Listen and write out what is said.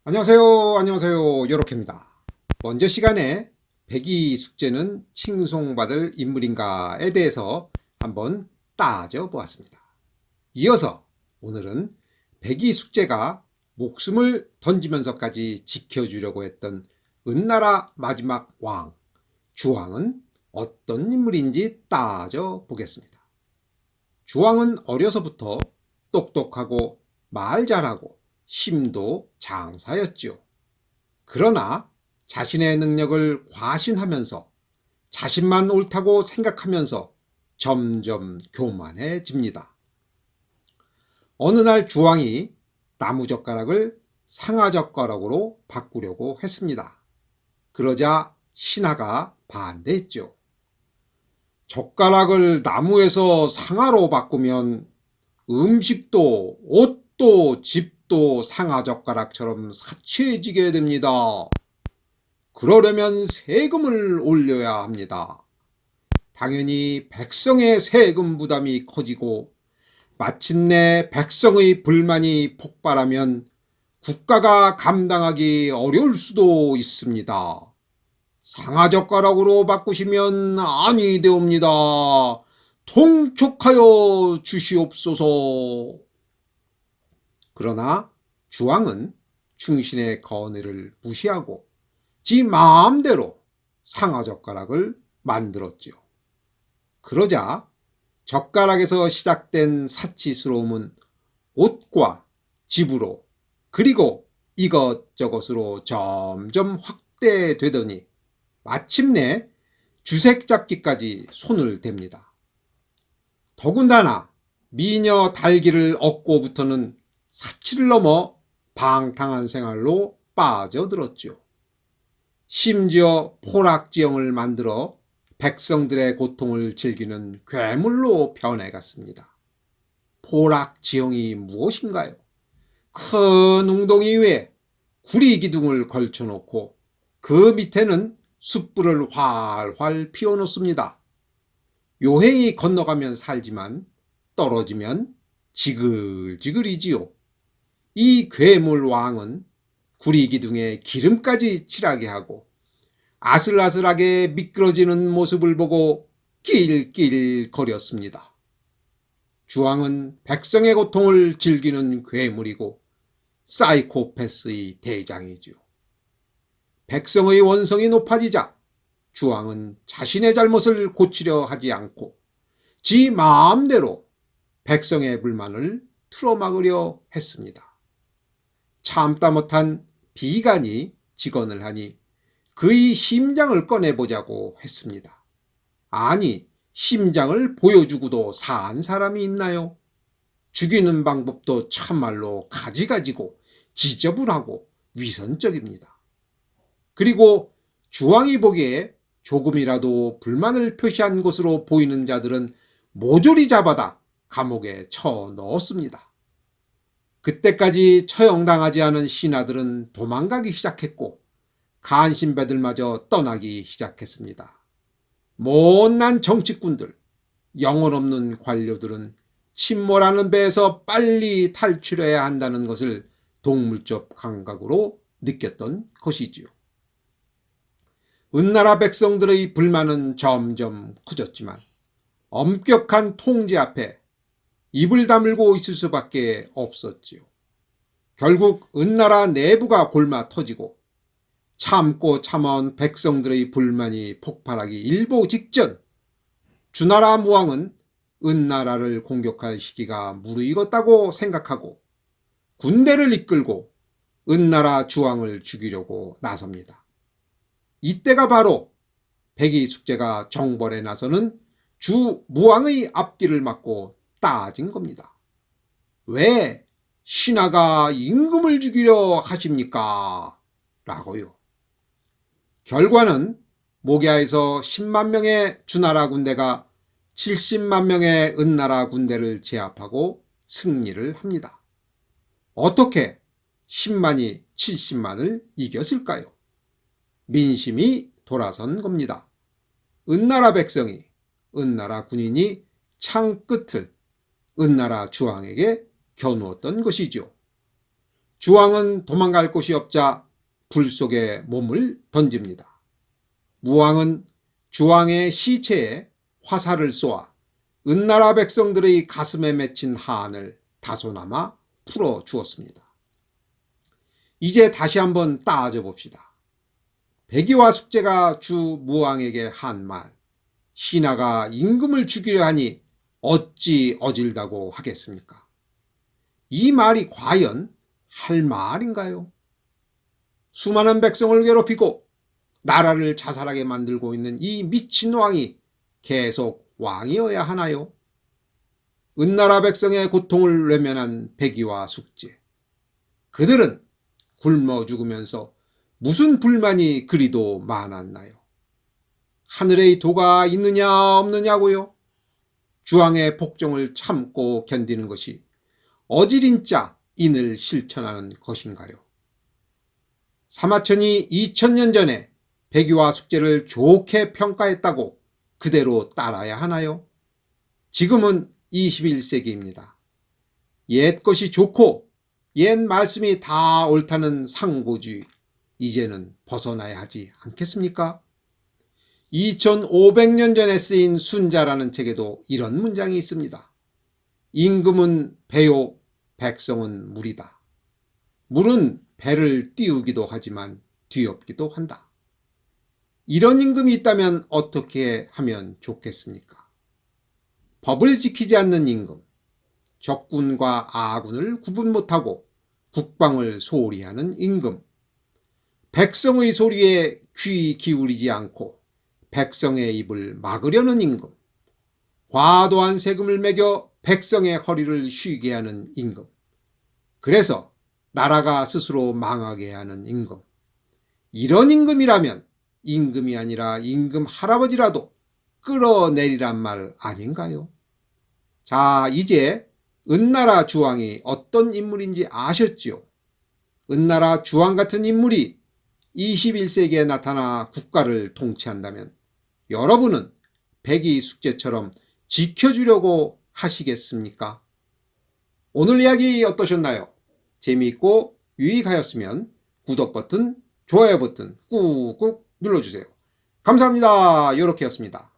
안녕하세요. 요렇게입니다. 먼저 시간에 백이 숙제는 칭송받을 인물인가에 대해서 한번 따져보았습니다. 이어서 오늘은 백이 숙제가 목숨을 던지면서까지 지켜주려고 했던 은나라 마지막 왕, 주왕은 어떤 인물인지 따져보겠습니다. 주왕은 어려서부터 똑똑하고 말 잘하고 힘도 장사였지요. 그러나 자신의 능력을 과신하면서 자신만 옳다고 생각하면서 점점 교만해집니다. 어느 날 주왕이 나무젓가락을 상아젓가락으로 바꾸려고 했습니다. 그러자 신하가 반대했죠. 젓가락을 나무에서 상아로 바꾸면 음식도 옷도 집도 상아젓가락처럼 사치해지게 됩니다. 그러려면 세금을 올려야 합니다. 당연히 백성의 세금 부담이 커지고 마침내 백성의 불만이 폭발하면 국가가 감당하기 어려울 수도 있습니다. 상아젓가락으로 바꾸시면 아니 되옵니다. 통촉하여 주시옵소서. 그러나 주왕은 충신의 건의를 무시하고 지 마음대로 상아젓가락을 만들었지요. 그러자 젓가락에서 시작된 사치스러움은 옷과 집으로 그리고 이것저것으로 점점 확대되더니 마침내 주색 잡기까지 손을 댑니다. 더군다나 미녀 달기를 얻고부터는 사치를 넘어 방탕한 생활로 빠져들었죠. 심지어 포락지형을 만들어 백성들의 고통을 즐기는 괴물로 변해갔습니다. 포락지형이 무엇인가요? 큰 웅덩이 위에 구리기둥을 걸쳐놓고 그 밑에는 숯불을 활활 피워놓습니다. 요행이 건너가면 살지만 떨어지면 지글지글이지요. 이 괴물 왕은 구리기둥에 기름까지 칠하게 하고 아슬아슬하게 미끄러지는 모습을 보고 낄낄거렸습니다. 주왕은 백성의 고통을 즐기는 괴물이고 사이코패스의 대장이지요. 백성의 원성이 높아지자 주왕은 자신의 잘못을 고치려 하지 않고 지 마음대로 백성의 불만을 틀어막으려 했습니다. 참다 못한 비간이 직언을 하니 그의 심장을 꺼내보자고 했습니다. 아니, 심장을 보여주고도 산 사람이 있나요? 죽이는 방법도 참말로 가지가지고 지저분하고 위선적입니다. 그리고 주왕이 보기에 조금이라도 불만을 표시한 것으로 보이는 자들은 모조리 잡아다 감옥에 쳐 넣었습니다. 그때까지 처형당하지 않은 신하들은 도망가기 시작했고 간신배들마저 떠나기 시작했습니다. 못난 정치꾼들, 영혼 없는 관료들은 침몰하는 배에서 빨리 탈출해야 한다는 것을 동물적 감각으로 느꼈던 것이지요. 은나라 백성들의 불만은 점점 커졌지만 엄격한 통제 앞에 입을 다물고 있을 수밖에 없었지요. 결국 은나라 내부가 골마 터지고 참고 참아온 백성들의 불만이 폭발하기 일보 직전 주나라 무왕은 은나라를 공격할 시기가 무르익었다고 생각하고 군대를 이끌고 은나라 주왕을 죽이려고 나섭니다. 이때가 바로 백이 숙제가 정벌에 나서는 주 무왕의 앞길을 막고 따진 겁니다. 왜 신하가 임금을 죽이려 하십니까? 라고요. 결과는 목야에서 10만 명의 주나라 군대가 70만 명의 은나라 군대를 제압하고 승리를 합니다. 어떻게 10만이 70만을 이겼을까요? 민심이 돌아선 겁니다. 은나라 백성이, 은나라 군인이 창 끝을 은나라 주왕에게 겨누었던 것이죠. 주왕은 도망갈 곳이 없자 불 속에 몸을 던집니다. 무왕은 주왕의 시체에 화살을 쏘아 은나라 백성들의 가슴에 맺힌 한을 다소나마 풀어 주었습니다. 이제 다시 한번 따져 봅시다. 백의와 숙제가 주 무왕에게 한 말, 신하가 임금을 죽이려 하니 어찌 어질다고 하겠습니까? 이 말이 과연 할 말인가요? 수많은 백성을 괴롭히고 나라를 자살하게 만들고 있는 이 미친 왕이 계속 왕이어야 하나요? 은나라 백성의 고통을 외면한 백의와 숙제. 그들은 굶어 죽으면서 무슨 불만이 그리도 많았나요? 하늘의 도가 있느냐 없느냐고요? 주왕의 복종을 참고 견디는 것이 어지린 자 인을 실천하는 것인가요? 사마천이 2000년 전에 백의와 숙제를 좋게 평가했다고 그대로 따라야 하나요? 지금은 21세기입니다. 옛 것이 좋고 옛 말씀이 다 옳다는 상고주의, 이제는 벗어나야 하지 않겠습니까? 2500년 전에 쓰인 순자라는 책에도 이런 문장이 있습니다. 임금은 배요, 백성은 물이다. 물은 배를 띄우기도 하지만 뒤엎기도 한다. 이런 임금이 있다면 어떻게 하면 좋겠습니까? 법을 지키지 않는 임금, 적군과 아군을 구분 못하고 국방을 소홀히 하는 임금, 백성의 소리에 귀 기울이지 않고 백성의 입을 막으려는 임금, 과도한 세금을 매겨 백성의 허리를 쉬게 하는 임금, 그래서 나라가 스스로 망하게 하는 임금. 이런 임금이라면 임금이 아니라 임금 할아버지라도 끌어내리란 말 아닌가요? 자, 이제 은나라 주왕이 어떤 인물인지 아셨지요? 은나라 주왕 같은 인물이 21세기에 나타나 국가를 통치한다면 여러분은 백의 숙제처럼 지켜주려고 하시겠습니까? 오늘 이야기 어떠셨나요? 재미있고 유익하였으면 구독 버튼, 좋아요 버튼 꾹꾹 눌러주세요. 감사합니다. 요렇게였습니다.